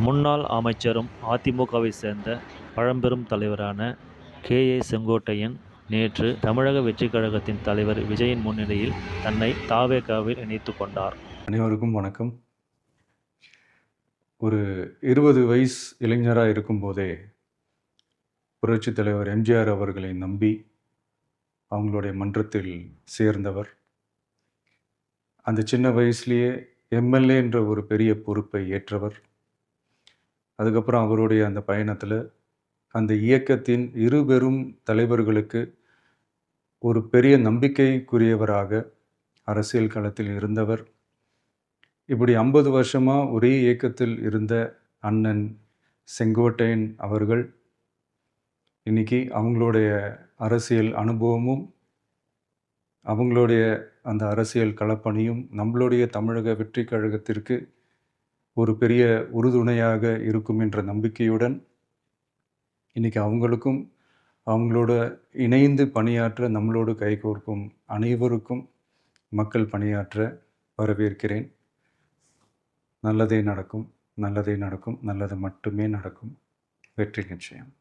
முன்னாள் அமைச்சரும் அதிமுகவை சேர்ந்த பழம்பெரும் தலைவரான கே.ஏ. செங்கோட்டையன் நேற்று தமிழக வெற்றிக் கழகத்தின் தலைவர் விஜயின் முன்னிலையில் தன்னை த.வெ.க.வில் இணைத்துக் கொண்டார். அனைவருக்கும் வணக்கம். ஒரு 20 வயசு இளைஞராக இருக்கும்போதே புரட்சித் தலைவர் எம்ஜிஆர் அவர்களை நம்பி அவங்களுடைய மன்றத்தில் சேர்ந்தவர். அந்த சின்ன வயசுலேயே எம்எல்ஏ என்ற ஒரு பெரிய பொறுப்பை ஏற்றவர். அதுக்கப்புறம் அவருடைய அந்த பயணத்தில் அந்த இயக்கத்தின் இருபெரும் தலைவர்களுக்கு ஒரு பெரிய நம்பிக்கைக்குரியவராக அரசியல் களத்தில் இருந்தவர். இப்படி 50 வருஷமாக ஒரே இயக்கத்தில் இருந்த அண்ணன் செங்கோட்டையன் அவர்கள் இன்னைக்கு அவங்களுடைய அரசியல் அனுபவமும் அவங்களுடைய அந்த அரசியல் களப்பணியும் நம்மளுடைய தமிழக வெற்றிக் கழகத்திற்கு ஒரு பெரிய உறுதுணையாக இருக்கும் என்ற நம்பிக்கையுடன் இன்றைக்கி அவங்களுக்கும் அவங்களோட இணைந்து பணியாற்ற நம்மளோடு கைகோர்க்கும் அனைவருக்கும் மக்கள் பணியாற்ற வரவேற்கிறேன். நல்லதே நடக்கும், நல்லதே நடக்கும், நல்லது மட்டுமே நடக்கும். வெற்றி நிச்சயம்.